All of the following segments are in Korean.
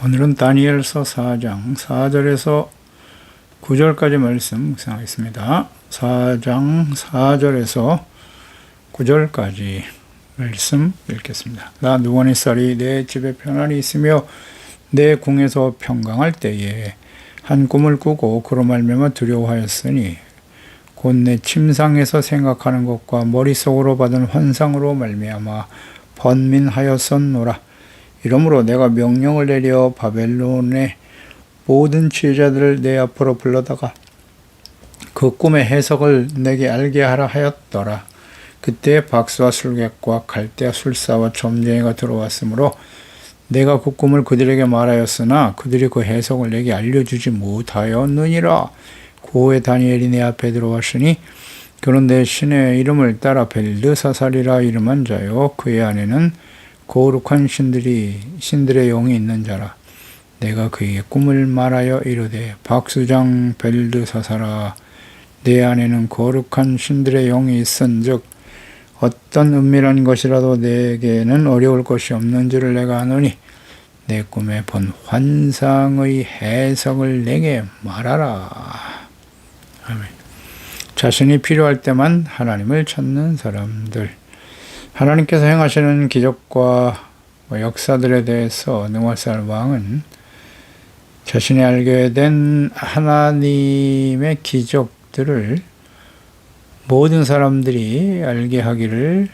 오늘은 다니엘서 4장 4절에서 9절까지 말씀 묵상하겠습니다. 4장 4절에서 9절까지 말씀 읽겠습니다. 나 느부갓네살이 내 집에 평안이 있으며 내 궁에서 평강할 때에 한 꿈을 꾸고 그로 말미암아 두려워하였으니 곧 내 침상에서 생각하는 것과 머릿속으로 받은 환상으로 말미암아 번민하였었노라. 이러므로 내가 명령을 내려 바벨론의 모든 지혜자들을 내 앞으로 불러다가 그 꿈의 해석을 내게 알게 하라 하였더라. 그때 박수와 술객과 갈대아 술사와 점쟁이가 들어왔으므로 내가 그 꿈을 그들에게 말하였으나 그들이 그 해석을 내게 알려주지 못하였느니라. 고의 다니엘이 내 앞에 들어왔으니 그는 내 신의 이름을 따라 벨드사살이라 이름한 자요 그의 안에는 거룩한 신들의 영이 있는 자라. 내가 그에게 꿈을 말하여 이르되 박수장 벨드사살아, 내 안에는 거룩한 신들의 영이 있은즉 어떤 은밀한 것이라도 내게는 어려울 것이 없는 줄을 내가 아노니 내 꿈에 본 환상의 해석을 내게 말하라. 아멘. 자신이 필요할 때만 하나님을 찾는 사람들. 하나님께서 행하시는 기적과 역사들에 대해서 느부갓네살 왕은 자신이 알게 된 하나님의 기적들을 모든 사람들이 알게 하기를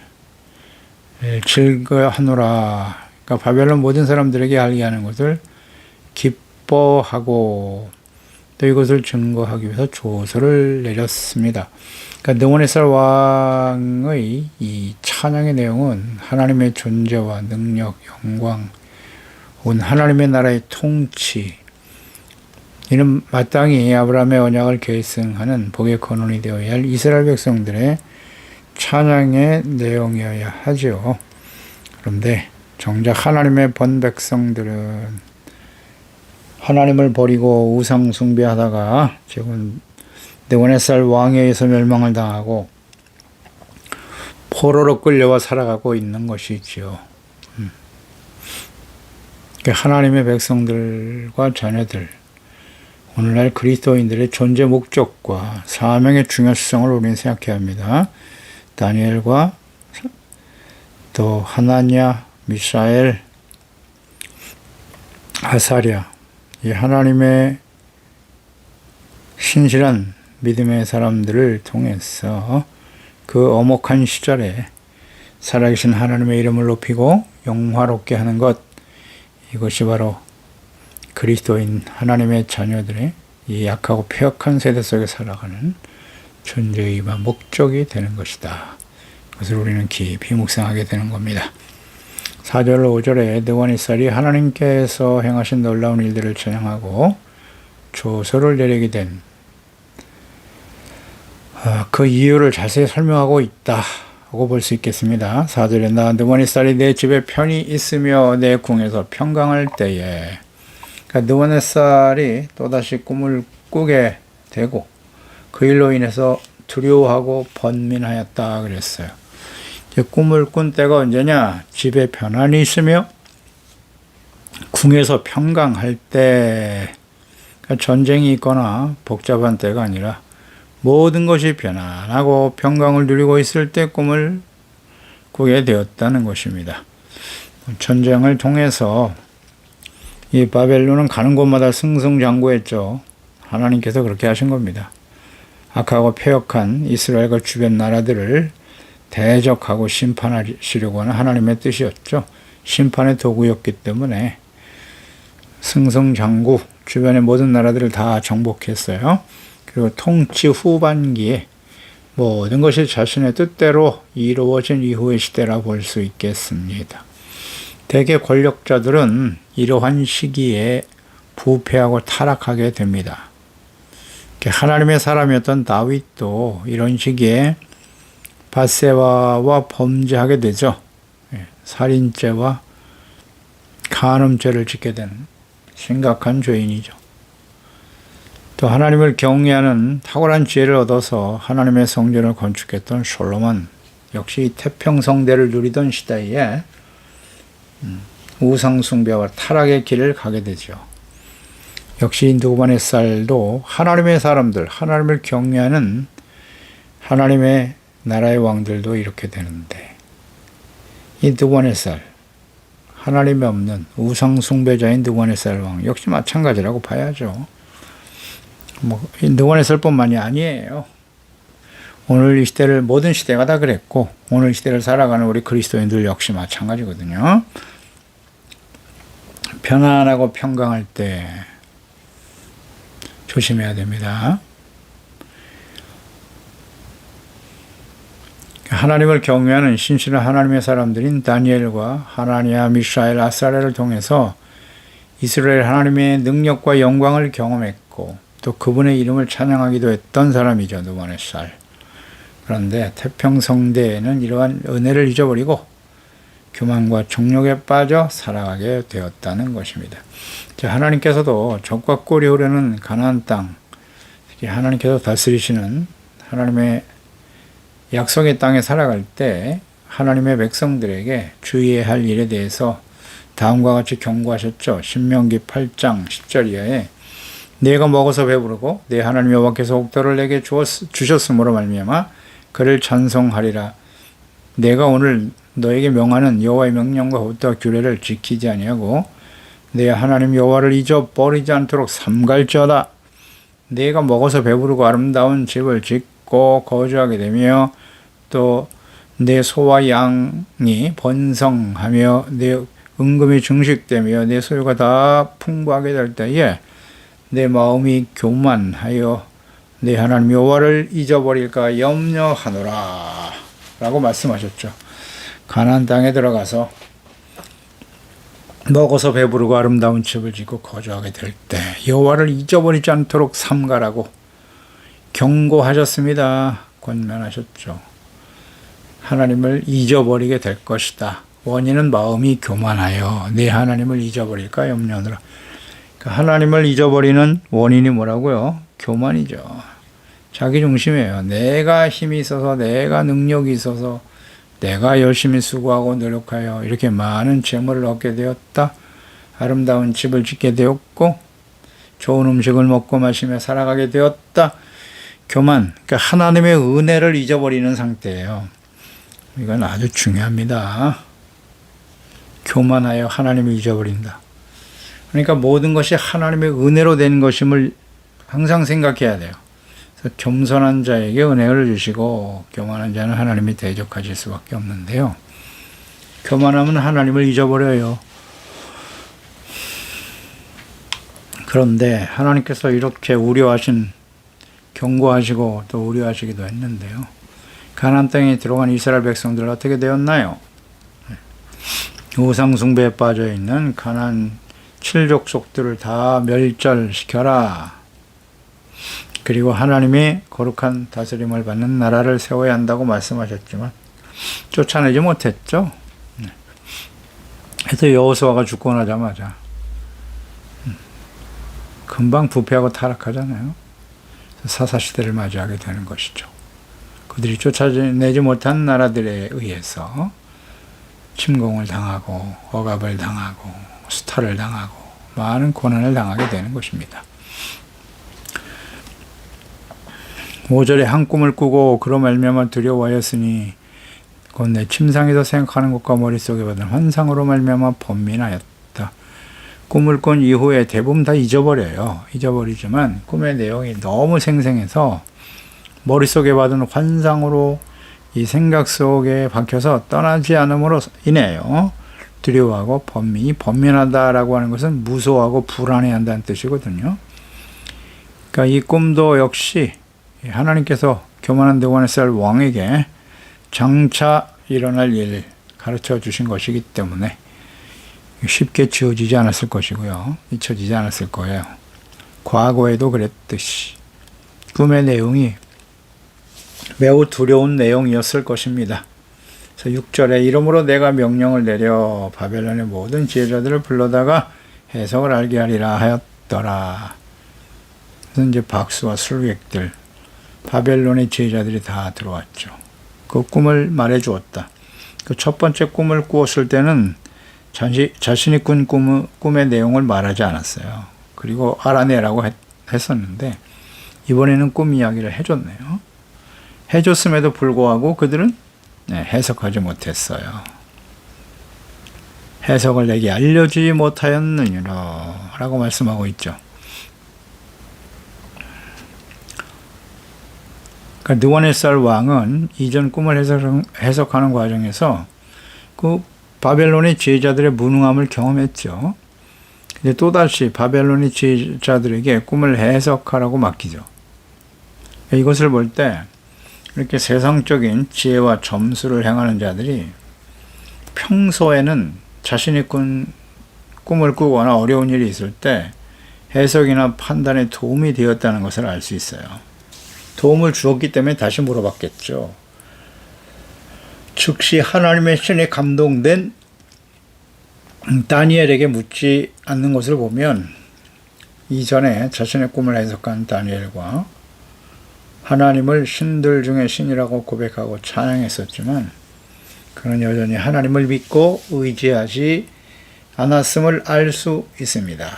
즐거워하노라. 그러니까 바벨론 모든 사람들에게 알게 하는 것을 기뻐하고 또 이것을 증거하기 위해서 조서를 내렸습니다. 그러니까 느부갓네살 왕의 이 찬양의 내용은 하나님의 존재와 능력, 영광, 혹은 하나님의 나라의 통치, 이는 마땅히 아브라함의 언약을 계승하는 복의 근원이 되어야 할 이스라엘 백성들의 찬양의 내용이어야 하죠. 그런데 정작 하나님의 본 백성들은 하나님을 버리고 우상 숭배하다가 지금 느부갓네살 왕에 의해서 멸망을 당하고 포로로 끌려와 살아가고 있는 것이지요. 하나님의 백성들과 자녀들, 오늘날 그리스도인들의 존재 목적과 사명의 중요성을 우리는 생각해야 합니다. 다니엘과 또 하나냐, 미사엘, 아사랴, 이 하나님의 신실한 믿음의 사람들을 통해서 그 엄혹한 시절에 살아계신 하나님의 이름을 높이고 영화롭게 하는 것, 이것이 바로 그리스도인 하나님의 자녀들의 이 약하고 폐역한 세대 속에 살아가는 존재의 목적이 되는 것이다. 그것을 우리는 깊이 묵상하게 되는 겁니다. 4절 5절에 느부갓네살이 하나님께서 행하신 놀라운 일들을 찬양하고 조서를 내리게 된 그 이유를 자세히 설명하고 있다고 볼 수 있겠습니다. 4절에 나 느부갓네살이 내 집에 편히 있으며 내 궁에서 평강할 때에, 그러니까 느부갓네살이 또다시 꿈을 꾸게 되고 그 일로 인해서 두려워하고 번민하였다 그랬어요. 꿈을 꾼 때가 언제냐? 집에 편안히 있으며 궁에서 평강할 때, 그러니까 전쟁이 있거나 복잡한 때가 아니라 모든 것이 편안하고 평강을 누리고 있을 때 꿈을 꾸게 되었다는 것입니다. 전쟁을 통해서 이 바벨론은 가는 곳마다 승승장구했죠. 하나님께서 그렇게 하신 겁니다. 악하고 폐역한 이스라엘과 주변 나라들을 대적하고 심판하시려고 하는 하나님의 뜻이었죠. 심판의 도구였기 때문에 승승장구, 주변의 모든 나라들을 다 정복했어요. 그리고 통치 후반기에 모든 것이 자신의 뜻대로 이루어진 이후의 시대라 볼 수 있겠습니다. 대개 권력자들은 이러한 시기에 부패하고 타락하게 됩니다. 하나님의 사람이었던 다윗도 이런 시기에 밧세바와 범죄하게 되죠. 살인죄와 간음죄를 짓게 된 심각한 죄인이죠. 또 하나님을 경외하는 탁월한 지혜를 얻어서 하나님의 성전을 건축했던 솔로몬, 역시 태평성대를 누리던 시대에 우상숭배와 타락의 길을 가게 되죠. 역시 느부갓네살도 하나님의 사람들, 하나님을 경외하는 하나님의 나라의 왕들도 이렇게 되는데, 이 느부갓네살, 하나님이 없는 우상숭배자인 느부갓네살 왕 역시 마찬가지라고 봐야죠. 이 느부갓네살뿐만이 아니에요. 오늘 이 시대를, 모든 시대가 다 그랬고 오늘 이 시대를 살아가는 우리 그리스도인들 역시 마찬가지거든요. 편안하고 평강할 때 조심해야 됩니다. 하나님을 경외하는 신실한 하나님의 사람들인 다니엘과 하나니아, 미샤엘, 아사랴를 통해서 이스라엘 하나님의 능력과 영광을 경험했고 또 그분의 이름을 찬양하기도 했던 사람이죠. 느부갓네살. 그런데 태평성대에는 이러한 은혜를 잊어버리고 교만과 정욕에 빠져 살아가게 되었다는 것입니다. 하나님께서도 적과 꿀이 흐르는 가나안 땅, 특히 하나님께서 다스리시는 하나님의 약속의 땅에 살아갈 때 하나님의 백성들에게 주의해야 할 일에 대해서 다음과 같이 경고하셨죠. 신명기 8장 10절 이하에 내가 먹어서 배부르고 내 하나님 여호와께서 옥토를 내게 주셨으므로 말미암아 그를 찬송하리라. 내가 오늘 너에게 명하는 여호와의 명령과 율법과 규례를 지키지 아니하고 내 하나님 여호와를 잊어버리지 않도록 삼갈지어다. 내가 먹어서 배부르고 아름다운 집을 짓고 거주하게 되며 또 내 소와 양이 번성하며 내 은금이 증식되며 내 소유가 다 풍부하게 될 때에 내 마음이 교만하여 내 하나님 여호와를 잊어버릴까 염려하노라 라고 말씀하셨죠. 가나안 땅에 들어가서 먹어서 배부르고 아름다운 집을 짓고 거주하게 될 때 여호와를 잊어버리지 않도록 삼가라고 경고하셨습니다. 권면하셨죠. 하나님을 잊어버리게 될 것이다. 원인은 마음이 교만하여 내 하나님을 잊어버릴까 염려하노라. 그러니까 하나님을 잊어버리는 원인이 뭐라고요? 교만이죠. 자기 중심이에요. 내가 힘이 있어서, 내가 능력이 있어서, 내가 열심히 수고하고 노력하여 이렇게 많은 재물을 얻게 되었다. 아름다운 집을 짓게 되었고 좋은 음식을 먹고 마시며 살아가게 되었다. 교만, 그러니까 하나님의 은혜를 잊어버리는 상태예요. 이건 아주 중요합니다. 교만하여 하나님을 잊어버린다. 그러니까 모든 것이 하나님의 은혜로 된 것임을 항상 생각해야 돼요. 그래서 겸손한 자에게 은혜를 주시고 교만한 자는 하나님이 대적하실 수밖에 없는데요. 교만하면 하나님을 잊어버려요. 그런데 하나님께서 이렇게 경고하시고 또 우려하시기도 했는데요. 가나안 땅에 들어간 이스라엘 백성들 어떻게 되었나요? 우상 숭배에 빠져 있는 가나안 7족속들을 다 멸절시켜라. 그리고 하나님이 거룩한 다스림을 받는 나라를 세워야 한다고 말씀하셨지만 쫓아내지 못했죠. 그래서 여호수아가 죽고 나자마자 금방 부패하고 타락하잖아요. 사사시대를 맞이하게 되는 것이죠. 그들이 쫓아내지 못한 나라들에 의해서 침공을 당하고 억압을 당하고 수탈을 당하고 많은 고난을 당하게 되는 것입니다. 5절에 한 꿈을 꾸고 그로 말미암아 두려워하였으니 곧 내 침상에서 생각하는 것과 머릿속에 받은 환상으로 말미암아 번민하였다. 꿈을 꾼 이후에 대부분 다 잊어버리지만 꿈의 내용이 너무 생생해서 머릿속에 받은 환상으로 이 생각 속에 박혀서 떠나지 않음으로 인해요. 두려워하고 번민하다라고 하는 것은 무서워하고 불안해한다는 뜻이거든요. 그러니까 이 꿈도 역시 하나님께서 교만한 느부갓네살 왕에게 장차 일어날 일 가르쳐 주신 것이기 때문에 쉽게 지어지지 않았을 것이고요. 잊혀지지 않았을 거예요. 과거에도 그랬듯이 꿈의 내용이 매우 두려운 내용이었을 것입니다. 그래서 6절에 이러므로 내가 명령을 내려 바벨론의 모든 지혜자들을 불러다가 해석을 알게 하리라 하였더라. 그래서 이제 박수와 술객들, 바벨론의 지혜자들이 다 들어왔죠. 그 꿈을 말해 주었다. 그 첫 번째 꿈을 꾸었을 때는 자신이 꾼 꿈의 내용을 말하지 않았어요. 그리고 알아내라고 했었는데 이번에는 꿈 이야기를 해줬네요. 해줬음에도 불구하고 그들은 해석하지 못했어요. 해석을 내게 알려주지 못하였느니라 라고 말씀하고 있죠. 그러니까 느부갓네살 왕은 이전 꿈을 해석하는 과정에서 그 바벨론의 지혜자들의 무능함을 경험했죠. 근데 또다시 바벨론의 지혜자들에게 꿈을 해석하라고 맡기죠. 이것을 볼 때 이렇게 세상적인 지혜와 점수를 행하는 자들이 평소에는 자신이 꿈을 꾸거나 어려운 일이 있을 때 해석이나 판단에 도움이 되었다는 것을 알 수 있어요. 도움을 주었기 때문에 다시 물어봤겠죠. 즉시 하나님의 신에 감동된 다니엘에게 묻지 않는 것을 보면 이전에 자신의 꿈을 해석한 다니엘과 하나님을 신들 중에 신이라고 고백하고 찬양했었지만 그는 여전히 하나님을 믿고 의지하지 않았음을 알 수 있습니다.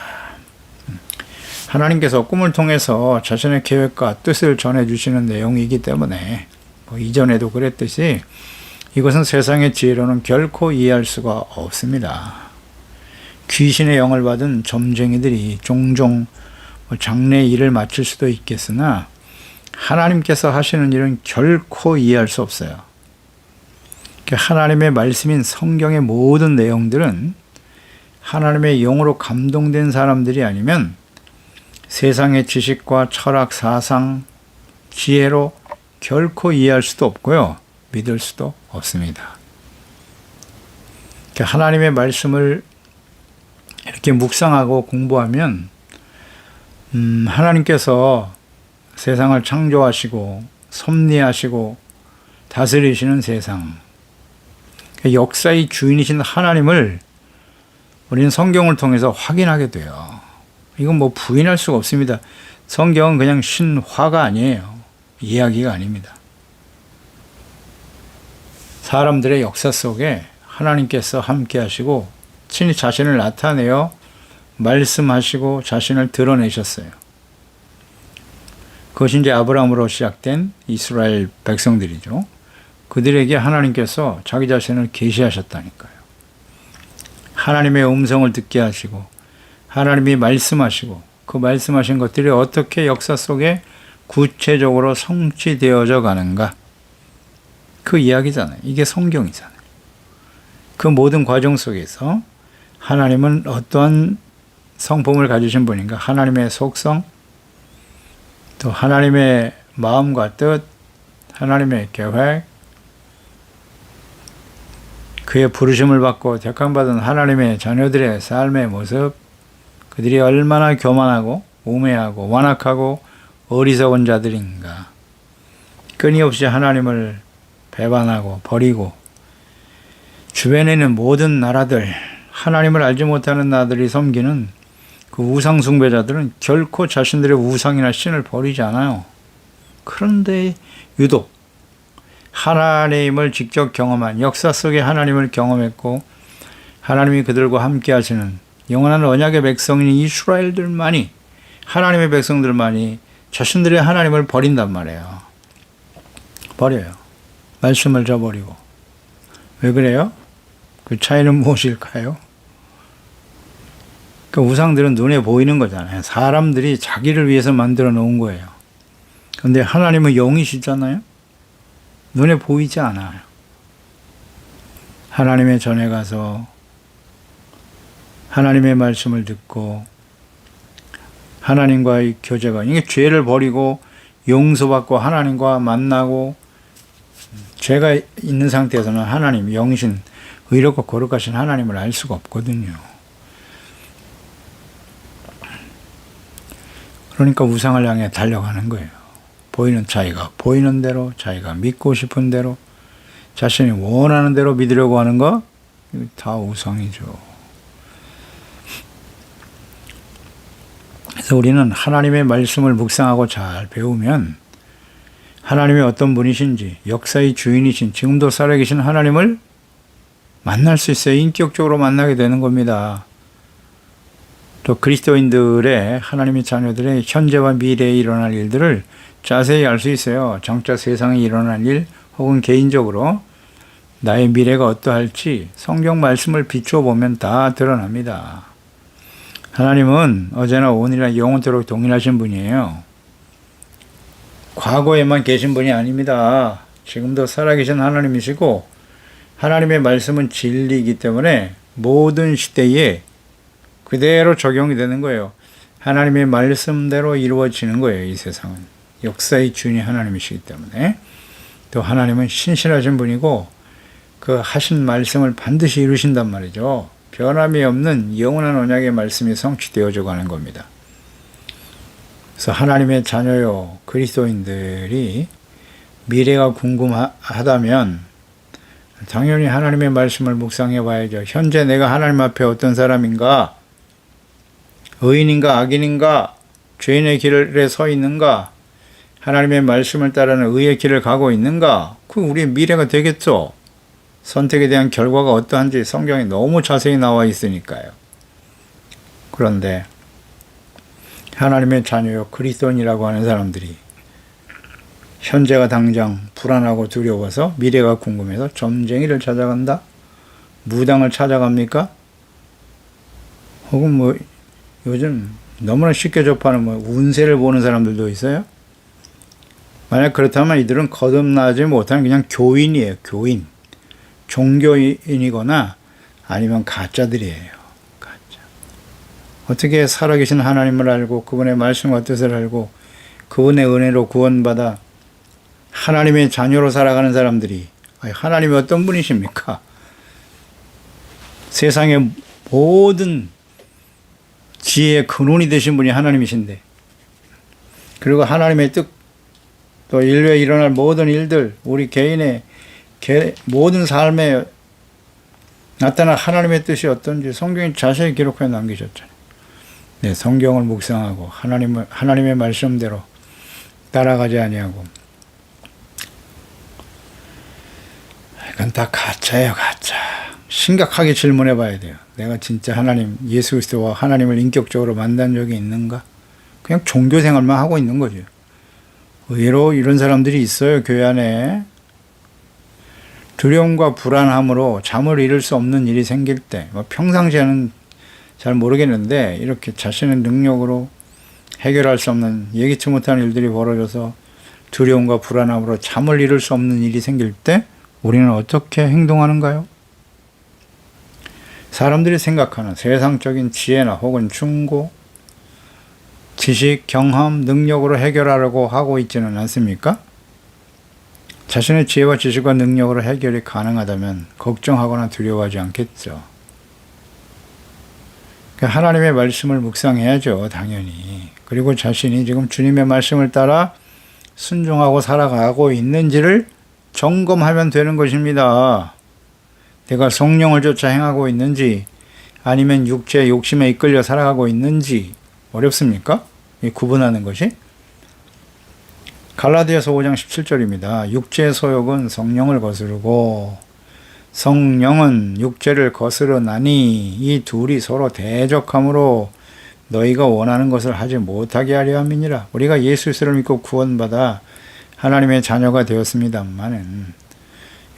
하나님께서 꿈을 통해서 자신의 계획과 뜻을 전해주시는 내용이기 때문에 이전에도 그랬듯이 이것은 세상의 지혜로는 결코 이해할 수가 없습니다. 귀신의 영을 받은 점쟁이들이 종종 장래 일을 마칠 수도 있겠으나 하나님께서 하시는 일은 결코 이해할 수 없어요. 하나님의 말씀인 성경의 모든 내용들은 하나님의 영으로 감동된 사람들이 아니면 세상의 지식과 철학, 사상, 지혜로 결코 이해할 수도 없고요. 믿을 수도 없습니다. 하나님의 말씀을 이렇게 묵상하고 공부하면 하나님께서 세상을 창조하시고 섭리하시고 다스리시는 세상, 역사의 주인이신 하나님을 우리는 성경을 통해서 확인하게 돼요. 이건 부인할 수가 없습니다. 성경은 그냥 신화가 아니에요. 이야기가 아닙니다. 사람들의 역사 속에 하나님께서 함께 하시고 친히 자신을 나타내어 말씀하시고 자신을 드러내셨어요. 그것이 이제 아브라함으로 시작된 이스라엘 백성들이죠. 그들에게 하나님께서 자기 자신을 계시하셨다니까요. 하나님의 음성을 듣게 하시고 하나님이 말씀하시고 그 말씀하신 것들이 어떻게 역사 속에 구체적으로 성취되어져 가는가, 그 이야기잖아요. 이게 성경이잖아요. 그 모든 과정 속에서 하나님은 어떠한 성품을 가지신 분인가, 하나님의 속성, 또 하나님의 마음과 뜻, 하나님의 계획, 그의 부르심을 받고 택함받은 하나님의 자녀들의 삶의 모습, 그들이 얼마나 교만하고 우매하고 완악하고 어리석은 자들인가, 끊임없이 하나님을 배반하고 버리고 주변에 있는 모든 나라들, 하나님을 알지 못하는 나라들이 섬기는 그 우상 숭배자들은 결코 자신들의 우상이나 신을 버리지 않아요. 그런데 유독 하나님을 직접 경험한, 역사 속에 하나님을 경험했고 하나님이 그들과 함께 하시는 영원한 언약의 백성인 이스라엘들만이, 하나님의 백성들만이 자신들의 하나님을 버린단 말이에요. 버려요. 말씀을 저버리고. 왜 그래요? 그 차이는 무엇일까요? 그 우상들은 눈에 보이는 거잖아요. 사람들이 자기를 위해서 만들어 놓은 거예요. 그런데 하나님은 영이시잖아요. 눈에 보이지 않아요. 하나님의 전에 가서 하나님의 말씀을 듣고 하나님과의 교제가, 이게 죄를 버리고 용서받고 하나님과 만나고, 죄가 있는 상태에서는 하나님, 영이신 의롭고 거룩하신 하나님을 알 수가 없거든요. 그러니까 우상을 향해 달려가는 거예요. 보이는 자기가 보이는 대로, 자기가 믿고 싶은 대로, 자신이 원하는 대로 믿으려고 하는 거, 이거 다 우상이죠. 그래서 우리는 하나님의 말씀을 묵상하고 잘 배우면 하나님이 어떤 분이신지, 역사의 주인이신, 지금도 살아계신 하나님을 만날 수 있어요. 인격적으로 만나게 되는 겁니다. 또 그리스도인들의 하나님의 자녀들의 현재와 미래에 일어날 일들을 자세히 알 수 있어요. 장차 세상에 일어날 일 혹은 개인적으로 나의 미래가 어떠할지 성경 말씀을 비추어 보면 다 드러납니다. 하나님은 어제나 오늘이나 영원토록 동일하신 분이에요. 과거에만 계신 분이 아닙니다. 지금도 살아계신 하나님이시고 하나님의 말씀은 진리이기 때문에 모든 시대에 그대로 적용이 되는 거예요. 하나님의 말씀대로 이루어지는 거예요. 이 세상은. 역사의 주인이 하나님이시기 때문에. 또 하나님은 신실하신 분이고 그 하신 말씀을 반드시 이루신단 말이죠. 변함이 없는 영원한 언약의 말씀이 성취되어져 가는 겁니다. 그래서 하나님의 자녀요 그리스도인들이 미래가 궁금하다면 당연히 하나님의 말씀을 묵상해 봐야죠. 현재 내가 하나님 앞에 어떤 사람인가? 의인인가 악인인가? 죄인의 길에 서 있는가? 하나님의 말씀을 따르는 의의 길을 가고 있는가? 그 우리의 미래가 되겠죠. 선택에 대한 결과가 어떠한지 성경에 너무 자세히 나와 있으니까요. 그런데 하나님의 자녀요 그리스도인이라고 하는 사람들이 현재가 당장 불안하고 두려워서 미래가 궁금해서 점쟁이를 찾아간다? 무당을 찾아갑니까? 혹은 요즘 너무나 쉽게 접하는 운세를 보는 사람들도 있어요? 만약 그렇다면 이들은 거듭나지 못하는 그냥 교인이에요. 교인. 종교인이거나 아니면 가짜들이에요. 가짜. 어떻게 살아계신 하나님을 알고 그분의 말씀과 뜻을 알고 그분의 은혜로 구원받아 하나님의 자녀로 살아가는 사람들이 하나님이 어떤 분이십니까? 세상의 모든 지혜의 근원이 되신 분이 하나님이신데 그리고 하나님의 뜻 또 인류에 일어날 모든 일들 우리 개인의 모든 삶에 나타난 하나님의 뜻이 어떤지 성경이 자세히 기록해 남기셨잖아요. 네, 성경을 묵상하고 하나님의 말씀대로 따라가지 아니하고 이건 다 가짜예요. 가짜. 심각하게 질문해 봐야 돼요. 내가 진짜 하나님 예수 그리스도와 하나님을 인격적으로 만난 적이 있는가? 그냥 종교 생활만 하고 있는 거죠. 의외로 이런 사람들이 있어요. 교회 안에. 두려움과 불안함으로 잠을 이룰 수 없는 일이 생길 때 평상시에는 잘 모르겠는데 이렇게 자신의 능력으로 해결할 수 없는 예기치 못한 일들이 벌어져서 두려움과 불안함으로 잠을 이룰 수 없는 일이 생길 때 우리는 어떻게 행동하는가요? 사람들이 생각하는 세상적인 지혜나 혹은 충고, 지식, 경험, 능력으로 해결하려고 하고 있지는 않습니까? 자신의 지혜와 지식과 능력으로 해결이 가능하다면 걱정하거나 두려워하지 않겠죠. 하나님의 말씀을 묵상해야죠. 당연히. 그리고 자신이 지금 주님의 말씀을 따라 순종하고 살아가고 있는지를 점검하면 되는 것입니다. 내가 성령을 쫓아 행하고 있는지 아니면 육체의 욕심에 이끌려 살아가고 있는지 어렵습니까? 구분하는 것이. 갈라디아서 5장 17절입니다. 육체의 소욕은 성령을 거스르고 성령은 육체를 거스르나니 이 둘이 서로 대적하므로 너희가 원하는 것을 하지 못하게 하려 함이니라. 우리가 예수 그리스도를 믿고 구원받아 하나님의 자녀가 되었습니다만은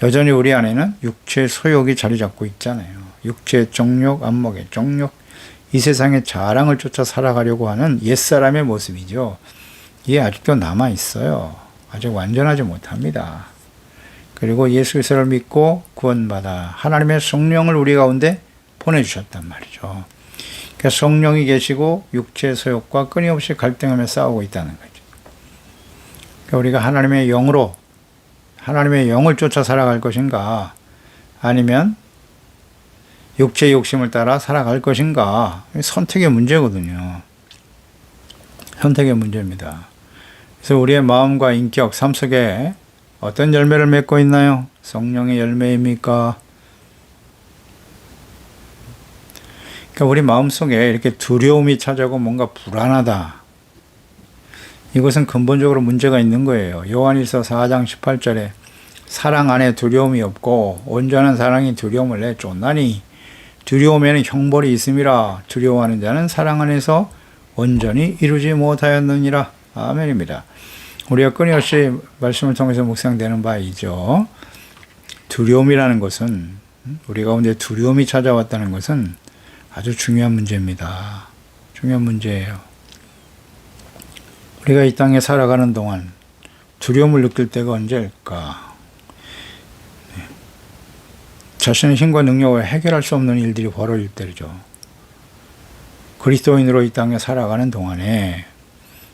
여전히 우리 안에는 육체의 소욕이 자리 잡고 있잖아요. 육체의 정욕, 안목의 정욕, 이 세상의 자랑을 쫓아 살아가려고 하는 옛사람의 모습이죠. 이게 아직도 남아 있어요. 아직 완전하지 못합니다. 그리고 예수 그리스도를 믿고 구원받아 하나님의 성령을 우리 가운데 보내주셨단 말이죠. 그러니까 성령이 계시고 육체의 소욕과 끊임없이 갈등하며 싸우고 있다는 거죠. 그러니까 우리가 하나님의 영으로 하나님의 영을 쫓아 살아갈 것인가 아니면 육체의 욕심을 따라 살아갈 것인가 선택의 문제거든요. 선택의 문제입니다. 그래서 우리의 마음과 인격, 삶 속에 어떤 열매를 맺고 있나요? 성령의 열매입니까? 그러니까 우리 마음속에 이렇게 두려움이 찾아오고 뭔가 불안하다. 이것은 근본적으로 문제가 있는 거예요. 요한일서 4장 18절에 사랑 안에 두려움이 없고 온전한 사랑이 두려움을 내쫓나니 두려움에는 형벌이 있음이라. 두려워하는 자는 사랑 안에서 온전히 이루지 못하였느니라. 아멘입니다. 우리가 끊임없이 말씀을 통해서 묵상되는 바이죠. 두려움이라는 것은, 우리 가운데 두려움이 찾아왔다는 것은 아주 중요한 문제입니다. 중요한 문제예요. 우리가 이 땅에 살아가는 동안 두려움을 느낄 때가 언제일까? 자신의 힘과 능력으로 해결할 수 없는 일들이 벌어질 때죠. 그리스도인으로 이 땅에 살아가는 동안에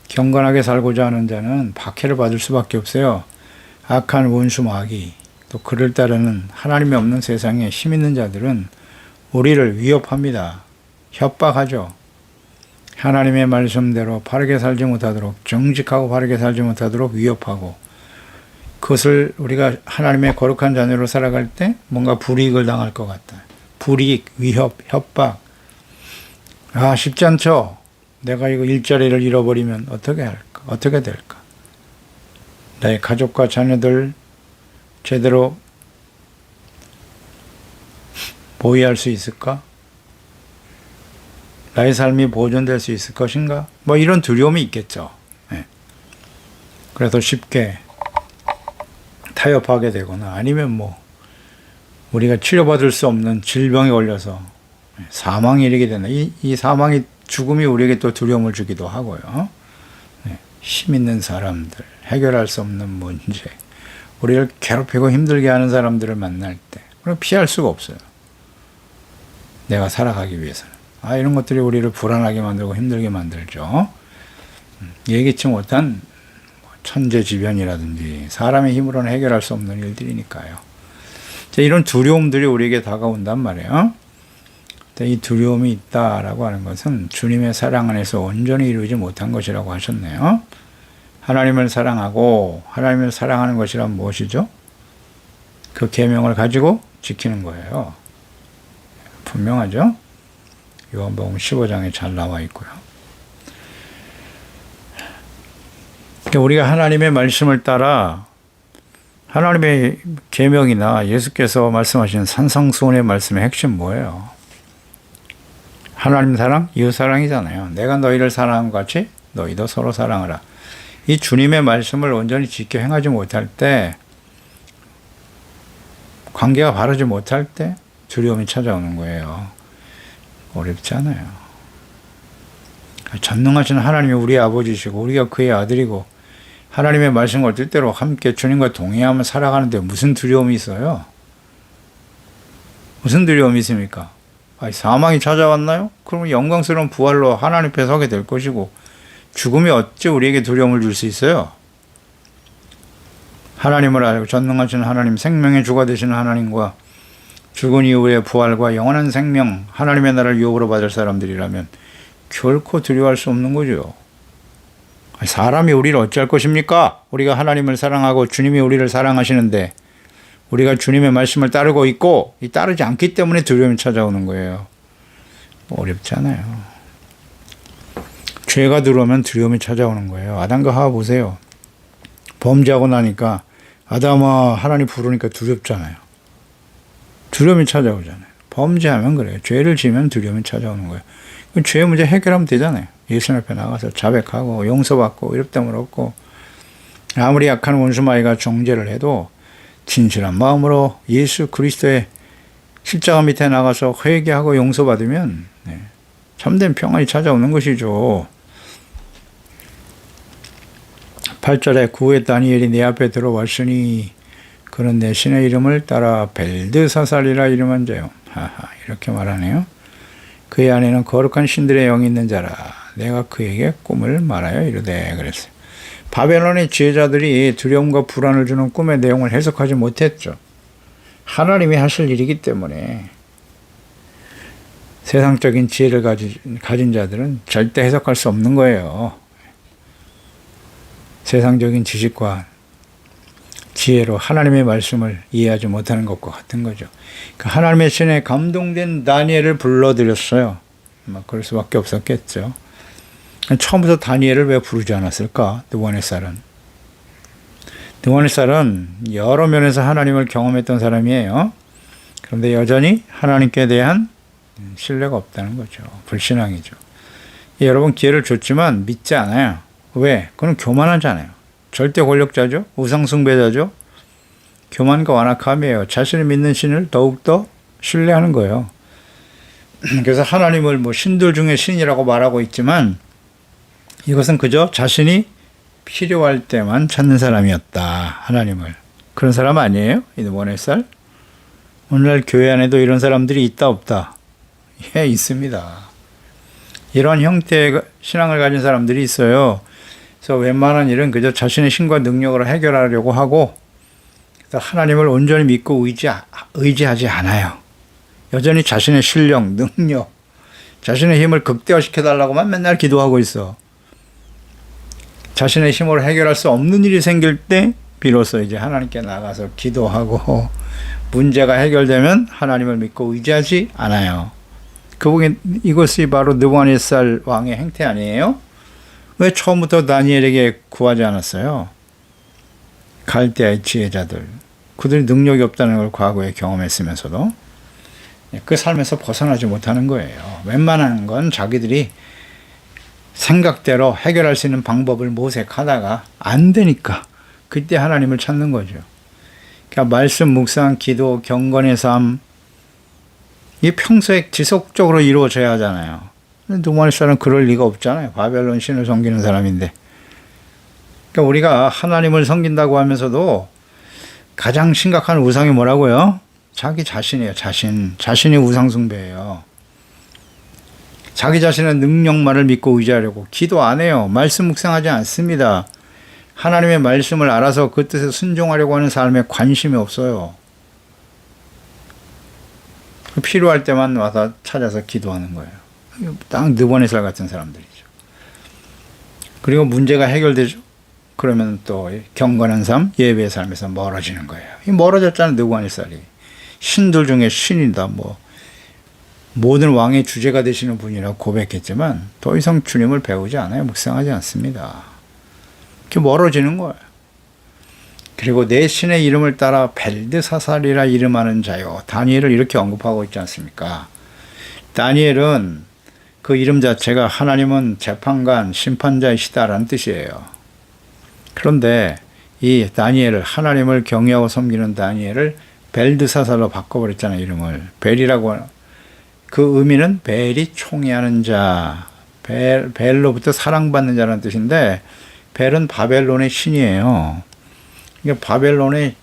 경건하게 살고자 하는 자는 박해를 받을 수밖에 없어요. 악한 원수 마귀, 또 그를 따르는 하나님이 없는 세상에 힘 있는 자들은 우리를 위협합니다. 협박하죠. 하나님의 말씀대로 바르게 살지 못하도록, 정직하고 바르게 살지 못하도록 위협하고, 그것을 우리가 하나님의 거룩한 자녀로 살아갈 때 뭔가 불이익을 당할 것 같다. 불이익, 위협, 협박. 아, 쉽지 않죠. 내가 이거 일자리를 잃어버리면 어떻게 할까? 어떻게 될까? 나의 가족과 자녀들 제대로 보호할 수 있을까? 나의 삶이 보존될 수 있을 것인가? 뭐 이런 두려움이 있겠죠. 네. 그래서 쉽게 타협하게 되거나, 아니면 뭐 우리가 치료받을 수 없는 질병에 걸려서 사망에 이르게 되나, 이 사망이, 죽음이 우리에게 또 두려움을 주기도 하고요. 네. 힘 있는 사람들, 해결할 수 없는 문제, 우리를 괴롭히고 힘들게 하는 사람들을 만날 때 피할 수가 없어요. 내가 살아가기 위해서는. 이런 것들이 우리를 불안하게 만들고 힘들게 만들죠. 예기치 못한 천재지변이라든지 사람의 힘으로는 해결할 수 없는 일들이니까요. 이런 두려움들이 우리에게 다가온단 말이에요. 이 두려움이 있다라고 하는 것은 주님의 사랑 안에서 온전히 이루지 못한 것이라고 하셨네요. 하나님을 사랑하고, 하나님을 사랑하는 것이란 무엇이죠? 그 계명을 가지고 지키는 거예요. 분명하죠? 요한복음 15장에 잘 나와 있고요. 우리가 하나님의 말씀을 따라, 하나님의 계명이나 예수께서 말씀하신 산상수훈의 말씀의 핵심 뭐예요? 하나님 사랑, 이웃 사랑이잖아요. 내가 너희를 사랑한 것 같이 너희도 서로 사랑하라. 이 주님의 말씀을 온전히 지켜 행하지 못할 때, 관계가 바르지 못할 때 두려움이 찾아오는 거예요. 어렵지 않아요. 전능하신 하나님이 우리의 아버지시고 우리가 그의 아들이고, 하나님의 말씀을 뜻대로 함께 주님과 동행하며 살아가는데 무슨 두려움이 있어요? 무슨 두려움이 있습니까? 사망이 찾아왔나요? 그러면 영광스러운 부활로 하나님 앞에 서게 될 것이고, 죽음이 어찌 우리에게 두려움을 줄 수 있어요? 하나님을 알고 전능하신 하나님, 생명의 주가 되시는 하나님과 죽은 이후의 부활과 영원한 생명, 하나님의 나라를 유업으로 받을 사람들이라면 결코 두려워할 수 없는 거죠. 사람이 우리를 어찌할 것입니까? 우리가 하나님을 사랑하고 주님이 우리를 사랑하시는데 우리가 주님의 말씀을 따르고 있고 따르지 않기 때문에 두려움이 찾아오는 거예요. 어렵지 않아요. 죄가 들어오면 두려움이 찾아오는 거예요. 아담과 하와 보세요. 범죄하고 나니까 아담아 하나님 부르니까 두렵잖아요. 두려움이 찾아오잖아요. 범죄하면 그래요. 죄를 지으면 두려움이 찾아오는 거예요. 죄 문제 해결하면 되잖아요. 예수 앞에 나가서 자백하고 용서받고 이렇다면 없고, 아무리 약한 원수마귀가 정죄를 해도 진실한 마음으로 예수 그리스도의 십자가 밑에 나가서 회개하고 용서받으면 참된 평안이 찾아오는 것이죠. 8절에 구에 다니엘이 내 앞에 들어왔으니 그는 내 신의 이름을 따라 벨드사살이라 이름한 자요. 이렇게 말하네요. 그의 안에는 거룩한 신들의 영이 있는 자라. 내가 그에게 꿈을 말하여 이르되 그랬어요. 바벨론의 지혜자들이 두려움과 불안을 주는 꿈의 내용을 해석하지 못했죠. 하나님이 하실 일이기 때문에 세상적인 지혜를 가진 자들은 절대 해석할 수 없는 거예요. 세상적인 지식과 지혜로 하나님의 말씀을 이해하지 못하는 것과 같은 거죠. 그러니까 하나님의 신에 감동된 다니엘을 불러들였어요. 그럴 수밖에 없었겠죠. 처음부터 다니엘을 왜 부르지 않았을까? 느부갓네살은. 느부갓네살은 여러 면에서 하나님을 경험했던 사람이에요. 그런데 여전히 하나님께 대한 신뢰가 없다는 거죠. 불신앙이죠. 여러분 기회를 줬지만 믿지 않아요. 왜? 그건 교만하잖아요. 절대 권력자죠. 우상숭배자죠. 교만과 완악함이에요. 자신이 믿는 신을 더욱더 신뢰하는 거예요. 그래서 하나님을 뭐 신들 중에 신이라고 말하고 있지만 이것은 그저 자신이 필요할 때만 찾는 사람이었다. 하나님을. 그런 사람 아니에요? 이 느부갓네살? 오늘날 교회 안에도 이런 사람들이 있다 없다? 예, 있습니다. 이런 형태의 신앙을 가진 사람들이 있어요. 그래서 웬만한 일은 그저 자신의 신과 능력으로 해결하려고 하고 하나님을 온전히 믿고 의지하지 않아요. 여전히 자신의 실력, 능력, 자신의 힘을 극대화시켜달라고만 맨날 기도하고 있어. 자신의 힘으로 해결할 수 없는 일이 생길 때 비로소 이제 하나님께 나가서 기도하고 문제가 해결되면 하나님을 믿고 의지하지 않아요. 이것이 바로 느부갓네살 왕의 행태 아니에요? 왜 처음부터 다니엘에게 구하지 않았어요? 갈대아의 지혜자들. 그들이 능력이 없다는 걸 과거에 경험했으면서도 그 삶에서 벗어나지 못하는 거예요. 웬만한 건 자기들이 생각대로 해결할 수 있는 방법을 모색하다가 안 되니까 그때 하나님을 찾는 거죠. 그러니까 말씀, 묵상, 기도, 경건의 삶, 이 평소에 지속적으로 이루어져야 하잖아요. 느부갓네살은 그럴 리가 없잖아요. 바벨론 신을 섬기는 사람인데. 그러니까 우리가 하나님을 섬긴다고 하면서도 가장 심각한 우상이 뭐라고요? 자기 자신이에요. 자신이 우상 숭배예요. 자기 자신의 능력만을 믿고 의지하려고 기도 안 해요. 말씀 묵상하지 않습니다. 하나님의 말씀을 알아서 그 뜻에 순종하려고 하는 삶에 관심이 없어요. 필요할 때만 와서 찾아서 기도하는 거예요. 딱 느부갓네살 같은 사람들이죠. 그리고 문제가 해결되죠. 그러면 또 경건한 삶, 예배의 삶에서 멀어지는 거예요. 멀어졌잖아요. 느부갓네살이. 신들 중에 신이다. 모든 왕의 주제가 되시는 분이라고 고백했지만 더 이상 주님을 배우지 않아요. 묵상하지 않습니다. 이렇게 멀어지는 거예요. 그리고 내 신의 이름을 따라 벨드사살이라 이름하는 자요. 다니엘을 이렇게 언급하고 있지 않습니까? 다니엘은 그 이름 자체가 하나님은 재판관, 심판자이시다라는 뜻이에요. 그런데 이 다니엘을 하나님을 경외하고 섬기는 다니엘을 벨드사살로 바꿔버렸잖아요. 이름을. 벨이라고 그 의미는 벨이 총애하는 자, 벨로부터 사랑받는 자라는 뜻인데 벨은 바벨론의 신이에요. 그러니까 바벨론의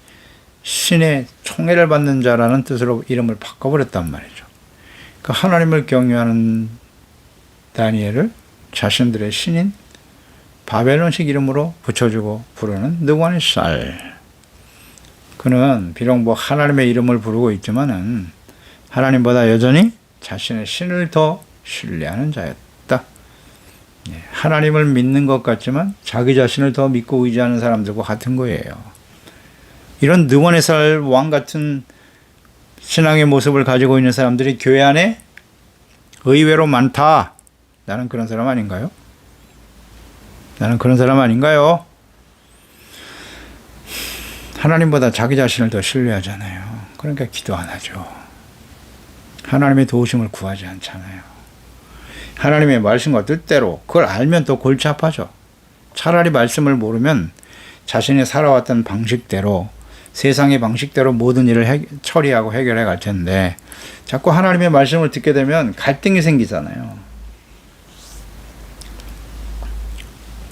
신의 총애를 받는 자라는 뜻으로 이름을 바꿔버렸단 말이죠. 그러니까 하나님을 경외하는 다니엘을 자신들의 신인 바벨론식 이름으로 붙여주고 부르는 느부갓네살. 그는 비록 하나님의 이름을 부르고 있지만은 하나님보다 여전히 자신의 신을 더 신뢰하는 자였다. 하나님을 믿는 것 같지만 자기 자신을 더 믿고 의지하는 사람들과 같은 거예요. 이런 느부갓네살 왕 같은 신앙의 모습을 가지고 있는 사람들이 교회 안에 의외로 많다. 나는 그런 사람 아닌가요? 나는 그런 사람 아닌가요? 하나님보다 자기 자신을 더 신뢰하잖아요. 그러니까 기도 안 하죠. 하나님의 도우심을 구하지 않잖아요. 하나님의 말씀과 뜻대로 그걸 알면 또 골치 아파져. 차라리 말씀을 모르면 자신이 살아왔던 방식대로 세상의 방식대로 모든 일을 처리하고 해결해 갈 텐데 자꾸 하나님의 말씀을 듣게 되면 갈등이 생기잖아요.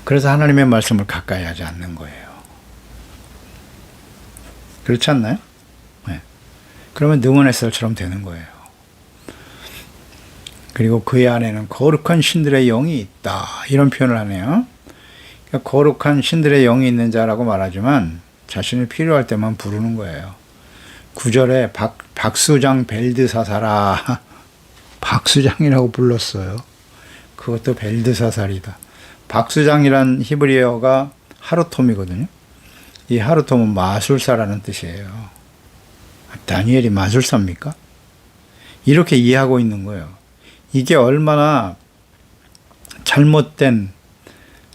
그래서 하나님의 말씀을 가까이 하지 않는 거예요. 그렇지 않나요? 네. 그러면 느부갓네살처럼 되는 거예요. 그리고 그의 안에는 거룩한 신들의 영이 있다. 이런 표현을 하네요. 그러니까 거룩한 신들의 영이 있는 자라고 말하지만 자신이 필요할 때만 부르는 거예요. 9절에 박수장 벨드사살아. 박수장이라고 불렀어요. 그것도 벨드사살이다. 박수장이란 히브리어가 하루톰이거든요. 이 하루톰은 마술사라는 뜻이에요. 다니엘이 마술사입니까? 이렇게 이해하고 있는 거예요. 이게 얼마나 잘못된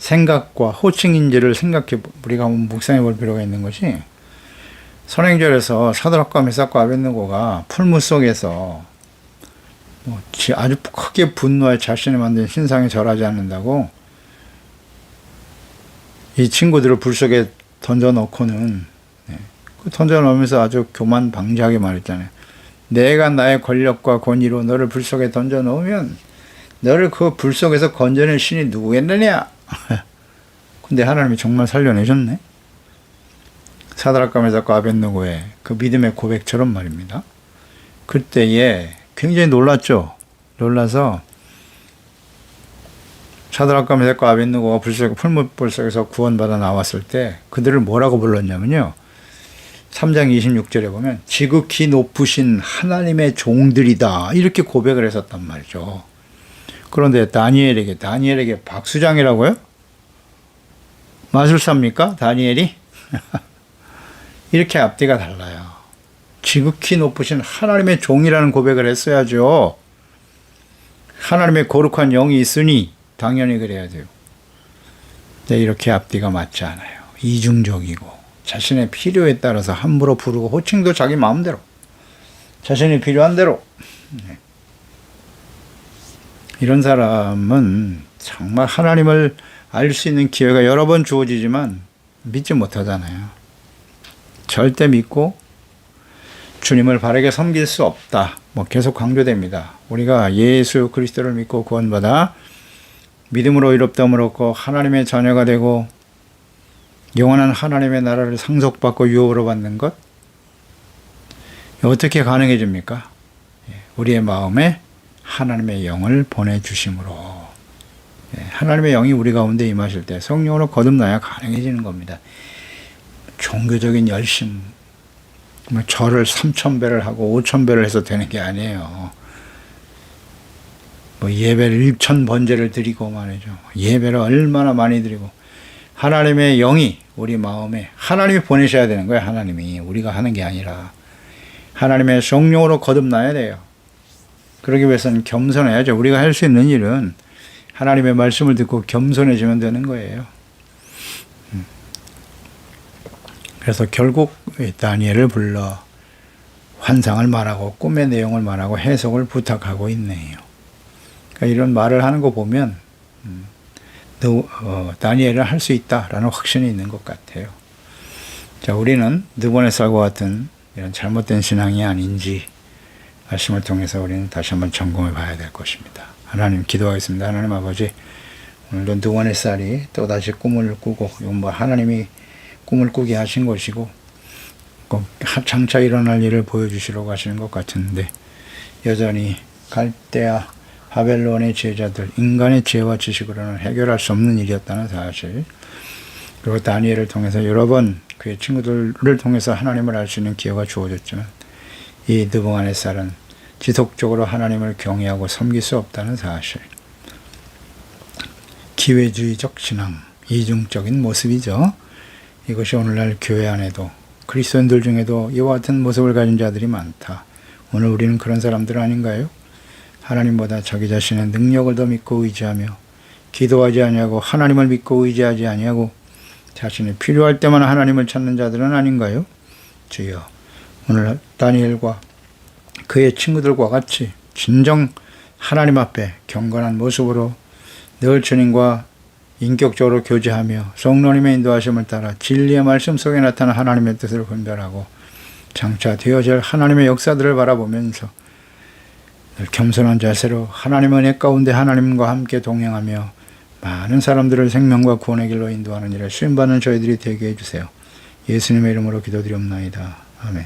생각과 호칭인지를 생각해, 우리가 한번 묵상해 볼 필요가 있는 것이, 선행절에서 사드락과 메삭과 아벳느고가 풀무 속에서 아주 크게 분노해 자신이 만든 신상에 절하지 않는다고 이 친구들을 불 속에 던져놓고는, 던져놓으면서 아주 교만방지하게 말했잖아요. 내가 나의 권력과 권위로 너를 불 속에 던져놓으면 너를 그 불 속에서 건져낼 신이 누구겠느냐. 근데 하나님이 정말 살려내셨네. 사드락과 메삭과 아벳느고의 그 믿음의 고백처럼 말입니다. 그때에 굉장히 놀랐죠. 놀라서 사드락과 메삭과 아벳느고가 풀무불 속에서 구원받아 나왔을 때 그들을 뭐라고 불렀냐면요, 3장 26절에 보면 지극히 높으신 하나님의 종들이다, 이렇게 고백을 했었단 말이죠. 그런데 다니엘에게 박수장이라고요? 마술사입니까? 다니엘이? 이렇게 앞뒤가 달라요. 지극히 높으신 하나님의 종이라는 고백을 했어야죠. 하나님의 거룩한 영이 있으니 당연히 그래야 돼요. 근데 이렇게 앞뒤가 맞지 않아요. 이중적이고 자신의 필요에 따라서 함부로 부르고 호칭도 자기 마음대로, 자신이 필요한 대로. 이런 사람은 정말 하나님을 알 수 있는 기회가 여러 번 주어지지만 믿지 못하잖아요. 절대 믿고 주님을 바르게 섬길 수 없다. 계속 강조됩니다. 우리가 예수 그리스도를 믿고 구원받아 믿음으로 의롭다함을 얻고 하나님의 자녀가 되고 영원한 하나님의 나라를 상속받고 유업으로 받는 것, 어떻게 가능해집니까? 우리의 마음에 하나님의 영을 보내주심으로. 하나님의 영이 우리 가운데 임하실 때 성령으로 거듭나야 가능해지는 겁니다. 종교적인 열심, 절을 3,000배를 하고 5,000배를 해서 되는 게 아니에요. 예배를 1,000번제를 드리고 말이죠. 예배를 얼마나 많이 드리고, 하나님의 영이 우리 마음에, 하나님이 보내셔야 되는 거예요. 하나님이, 우리가 하는 게 아니라 하나님의 성령으로 거듭나야 돼요. 그러기 위해서는 겸손해야죠. 우리가 할 수 있는 일은 하나님의 말씀을 듣고 겸손해지면 되는 거예요. 그래서 결국 다니엘을 불러 환상을 말하고 꿈의 내용을 말하고 해석을 부탁하고 있네요. 그러니까 이런 말을 하는 거 보면 다니엘은 할 수 있다라는 확신이 있는 것 같아요. 자, 우리는 느부갓네살과 같은 이런 잘못된 신앙이 아닌지 말씀을 통해서 우리는 다시 한번 점검해 봐야 될 것입니다. 하나님, 기도하겠습니다. 하나님 아버지, 오늘도 느부갓네살이 또다시 꿈을 꾸고, 하나님이 꿈을 꾸게 하신 것이고 장차 일어날 일을 보여주시려고 하시는 것 같은데, 여전히 갈대아 바벨론의 제자들, 인간의 지혜와 지식으로는 해결할 수 없는 일이었다는 사실, 그리고 다니엘을 통해서 여러 번 그의 친구들을 통해서 하나님을 알 수 있는 기회가 주어졌지만 이 느부갓네살은 지속적으로 하나님을 경외하고 섬길 수 없다는 사실, 기회주의적 신앙, 이중적인 모습이죠. 이것이 오늘날 교회 안에도, 그리스도인들 중에도 이와 같은 모습을 가진 자들이 많다. 오늘 우리는 그런 사람들 아닌가요? 하나님보다 자기 자신의 능력을 더 믿고 의지하며 기도하지 아니하고 하나님을 믿고 의지하지 아니하고 자신이 필요할 때만 하나님을 찾는 자들은 아닌가요? 주여, 오늘 다니엘과 그의 친구들과 같이 진정 하나님 앞에 경건한 모습으로 늘 주님과 인격적으로 교제하며 성령님의 인도하심을 따라 진리의 말씀 속에 나타난 하나님의 뜻을 분별하고 장차 되어질 하나님의 역사들을 바라보면서 늘 겸손한 자세로 하나님의 은혜 가운데 하나님과 함께 동행하며 많은 사람들을 생명과 구원의 길로 인도하는 일에 쓰임받는 저희들이 되게 해주세요. 예수님의 이름으로 기도드리옵나이다. 아멘.